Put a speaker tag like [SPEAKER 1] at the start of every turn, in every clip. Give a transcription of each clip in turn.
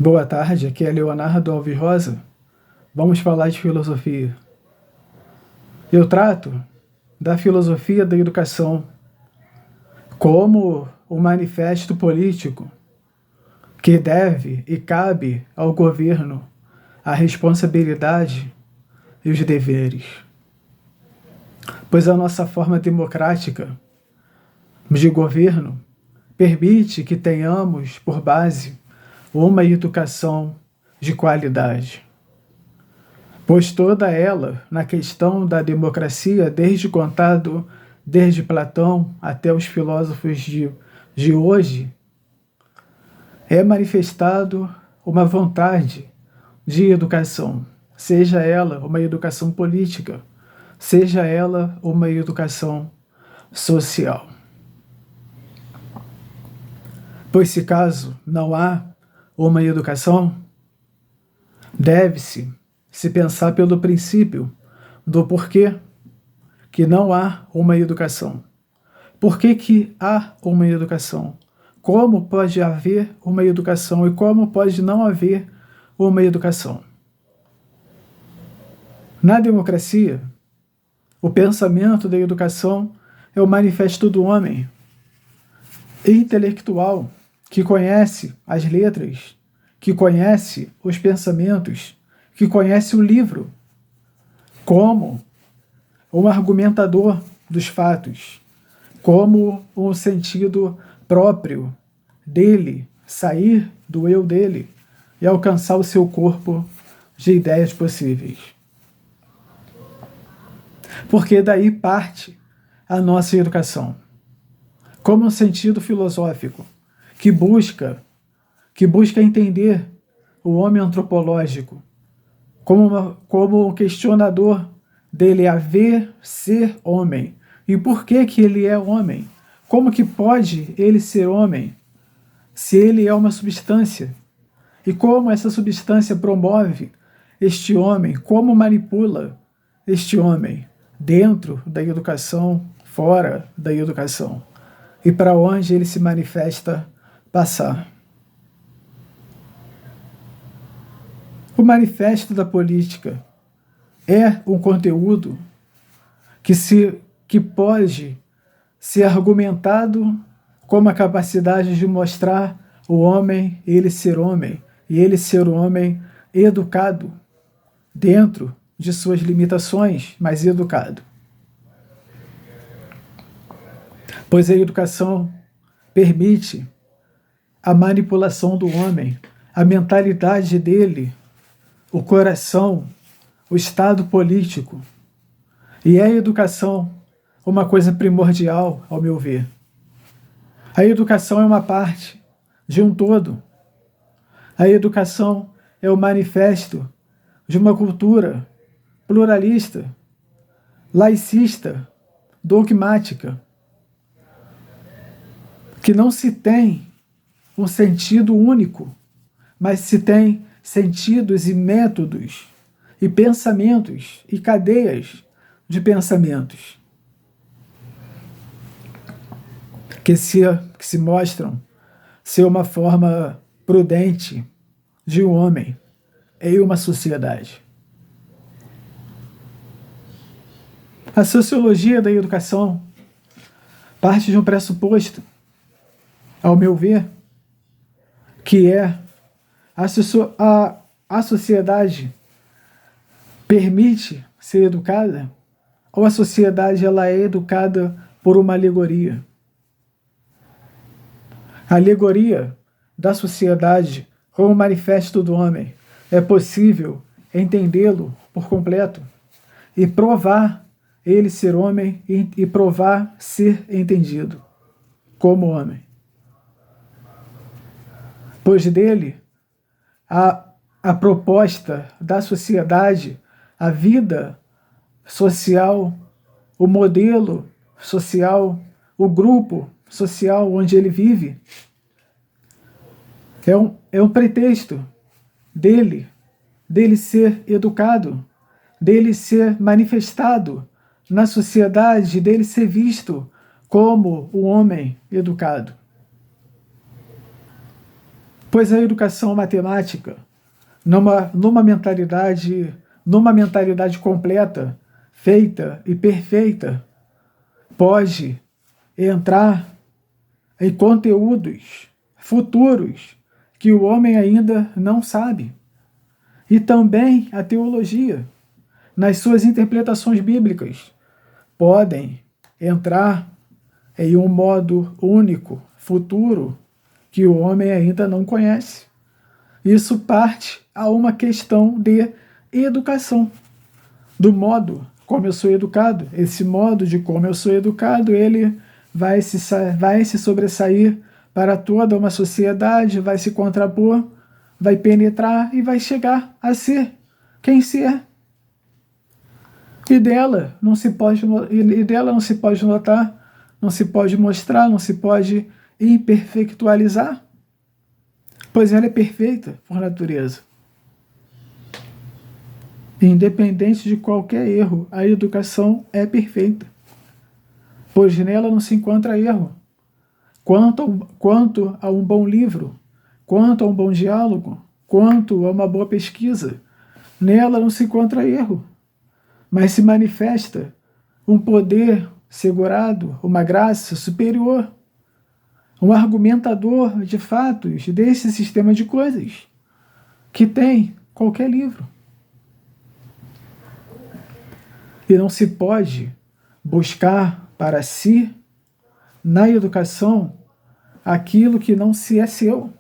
[SPEAKER 1] Boa tarde, aqui é Leonardo Alves Rosa. Vamos falar de filosofia. Eu trato da filosofia da educação como um manifesto político que deve e cabe ao governo a responsabilidade e os deveres. Pois a nossa forma democrática de governo permite que tenhamos por base uma educação de qualidade. Pois toda ela, na questão da democracia, desde Platão até os filósofos de hoje, é manifestado uma vontade de educação, seja ela uma educação política, seja ela uma educação social. Pois se caso não há uma educação, deve-se se pensar pelo princípio do porquê que não há uma educação. Por que há uma educação? Como pode haver uma educação e como pode não haver uma educação? Na democracia, o pensamento da educação é o manifesto do homem intelectual que conhece as letras, que conhece os pensamentos, que conhece o livro, como um argumentador dos fatos, como um sentido próprio dele, sair do eu dele e alcançar o seu corpo de ideias possíveis. Porque daí parte a nossa educação, como um sentido filosófico que busca entender o homem antropológico como um questionador dele haver ser homem. E por que ele é homem? Como que pode ele ser homem se ele é uma substância? E como essa substância promove este homem? Como manipula este homem dentro da educação, fora da educação? E para onde ele se manifesta passar? O manifesto da política é um conteúdo que pode ser argumentado como a capacidade de mostrar o homem, ele ser homem, e ele ser um homem educado, dentro de suas limitações, mas educado. Pois a educação permite a manipulação do homem, a mentalidade dele, o coração, o estado político. E é a educação uma coisa primordial, ao meu ver. A educação é uma parte de um todo. A educação é o manifesto de uma cultura pluralista, laicista, dogmática, que não se tem um sentido único, mas se tem sentidos e métodos e pensamentos e cadeias de pensamentos que se mostram ser uma forma prudente de um homem em uma sociedade. A sociologia da educação parte de um pressuposto, ao meu ver, que é a sociedade permite ser educada, ou a sociedade ela é educada por uma alegoria. A alegoria da sociedade como manifesto do homem é possível entendê-lo por completo e provar ele ser homem e provar ser entendido como homem. Pois dele, a proposta da sociedade, a vida social, o modelo social, o grupo social onde ele vive, é um pretexto dele ser educado, dele ser manifestado na sociedade, dele ser visto como um homem educado. Pois a educação matemática, numa mentalidade completa, feita e perfeita, pode entrar em conteúdos futuros que o homem ainda não sabe. E também a teologia, nas suas interpretações bíblicas, podem entrar em um modo único, futuro, que o homem ainda não conhece. Isso parte a uma questão de educação, do modo como eu sou educado. Esse modo de como eu sou educado, ele vai se sobressair para toda uma sociedade, vai se contrapor, vai penetrar e vai chegar a ser quem se é. E dela não se pode notar, não se pode mostrar, não se pode imperfectualizar, pois ela é perfeita por natureza. Independente de qualquer erro, a educação é perfeita, pois nela não se encontra erro. Quanto a um bom livro, quanto a um bom diálogo, quanto a uma boa pesquisa, nela não se encontra erro, mas se manifesta um poder segurado, uma graça superior, um argumentador de fatos desse sistema de coisas que tem qualquer livro. E não se pode buscar para si, na educação, aquilo que não se é seu.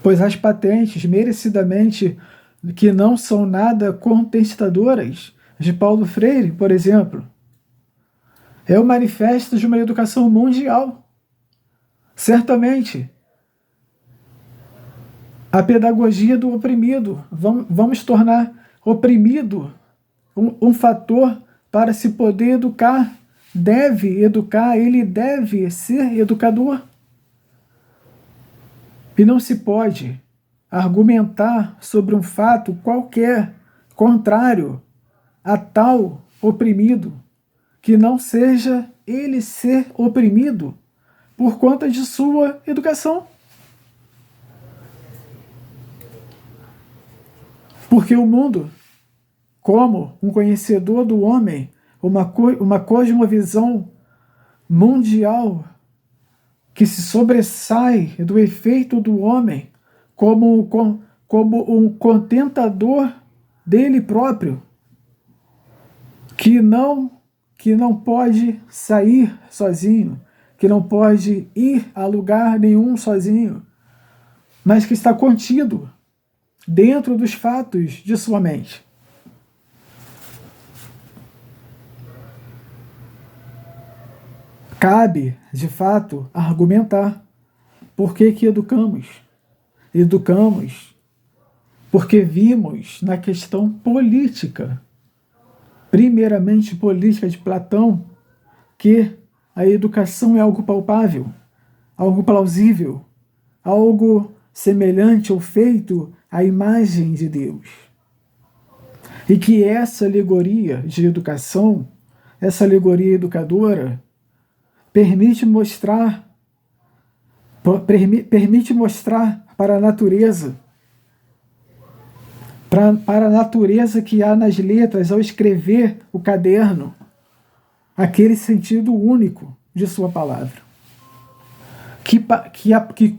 [SPEAKER 1] Pois as patentes, merecidamente, que não são nada contestadoras, de Paulo Freire, por exemplo, é o manifesto de uma educação mundial. Certamente, a pedagogia do oprimido, vamos tornar oprimido um fator para se poder educar, deve educar, ele deve ser educador. E não se pode argumentar sobre um fato qualquer contrário a tal oprimido, que não seja ele ser oprimido por conta de sua educação. Porque o mundo, como um conhecedor do homem, uma cosmovisão mundial que se sobressai do efeito do homem, como um contentador dele próprio, que não pode sair sozinho, que não pode ir a lugar nenhum sozinho, mas que está contido dentro dos fatos de sua mente. Cabe, de fato, argumentar por que educamos. Educamos porque vimos na questão política, primeiramente política de Platão, que a educação é algo palpável, algo plausível, algo semelhante ou feito à imagem de Deus. E que essa alegoria de educação, essa alegoria educadora, permite mostrar para a natureza, para a natureza que há nas letras ao escrever o caderno, aquele sentido único de sua palavra,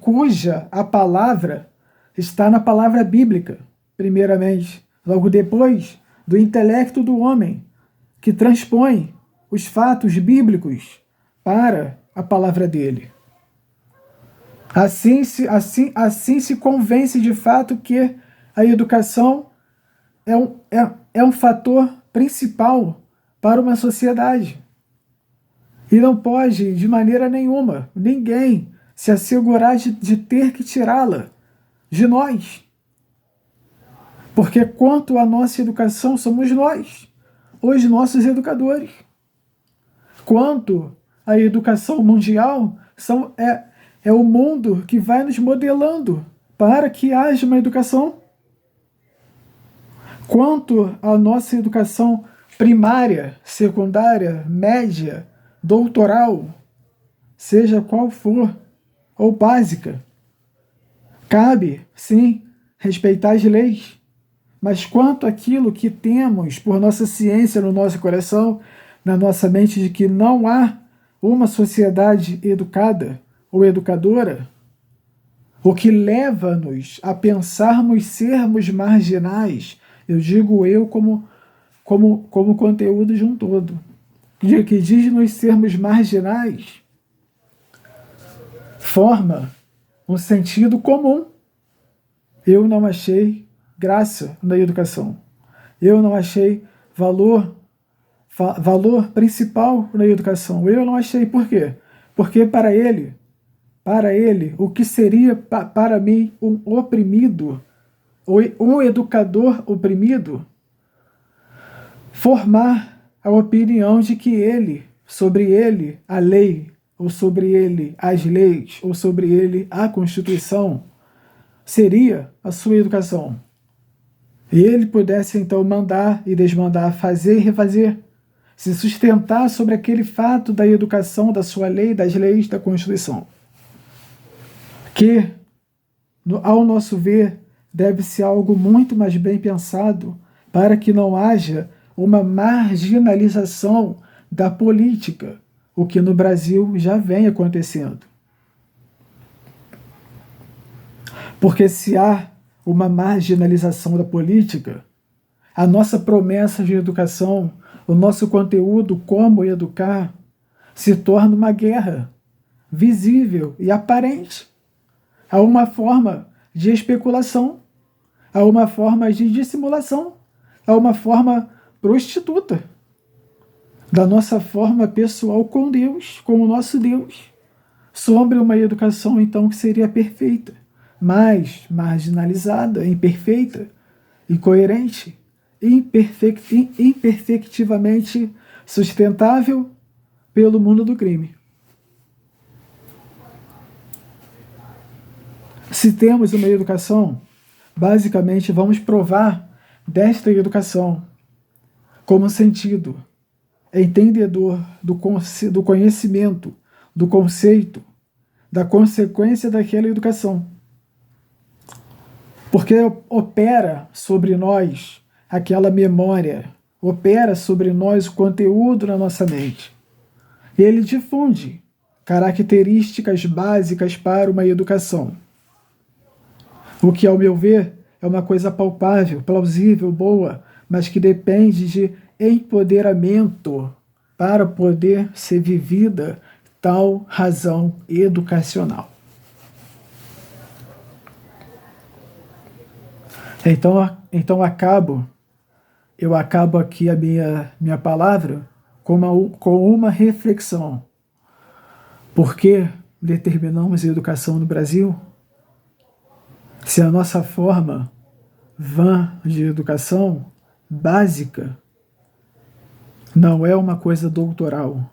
[SPEAKER 1] cuja a palavra está na palavra bíblica, primeiramente, logo depois do intelecto do homem, que transpõe os fatos bíblicos para a palavra dele. Assim se convence de fato que a educação é um fator principal para uma sociedade. E não pode, de maneira nenhuma, ninguém se assegurar de ter que tirá-la de nós. Porque quanto à nossa educação, somos nós, os nossos educadores. Quanto à educação mundial, é o mundo que vai nos modelando para que haja uma educação. Quanto à nossa educação primária, secundária, média, doutoral, seja qual for, ou básica, Cabe, sim, respeitar as leis, mas quanto àquilo que temos por nossa ciência no nosso coração, na nossa mente, de que não há uma sociedade educada ou educadora, o que leva-nos a pensarmos sermos marginais, eu digo eu como conteúdo de um todo, que diz-nos sermos marginais, forma um sentido comum. Eu não achei graça na educação. Eu não achei valor principal na educação. Eu não achei. Por quê? Porque para ele, o que seria para mim um oprimido, um educador oprimido, formar a opinião de que ele, sobre ele, a lei, ou sobre ele, as leis, ou sobre ele, a Constituição, seria a sua educação. E ele pudesse então mandar e desmandar, fazer e refazer, se sustentar sobre aquele fato da educação, da sua lei, das leis, da Constituição. Que, ao nosso ver, deve ser algo muito mais bem pensado para que não haja uma marginalização da política, o que no Brasil já vem acontecendo. Porque se há uma marginalização da política, a nossa promessa de educação, o nosso conteúdo como educar, se torna uma guerra visível e aparente. Há uma forma de especulação, há uma forma de dissimulação, há uma forma prostituta da nossa forma pessoal com Deus, com o nosso Deus, sobre uma educação então que seria perfeita, mas marginalizada, imperfeita, incoerente, imperfectivamente sustentável pelo mundo do crime. Se temos uma educação, basicamente vamos provar desta educação como sentido, entendedor do conhecimento, do conceito, da consequência daquela educação. Porque opera sobre nós aquela memória, opera sobre nós o conteúdo na nossa mente. Ele difunde características básicas para uma educação. O que, ao meu ver, é uma coisa palpável, plausível, boa, mas que depende de empoderamento para poder ser vivida tal razão educacional. Então eu acabo aqui a minha palavra com uma reflexão. Por que determinamos a educação no Brasil? Se a nossa forma vã de educação básica não é uma coisa doutoral,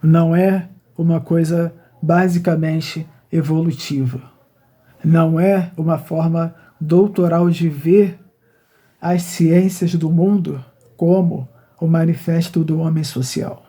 [SPEAKER 1] não é uma coisa basicamente evolutiva, não é uma forma doutoral de ver as ciências do mundo como o manifesto do homem social.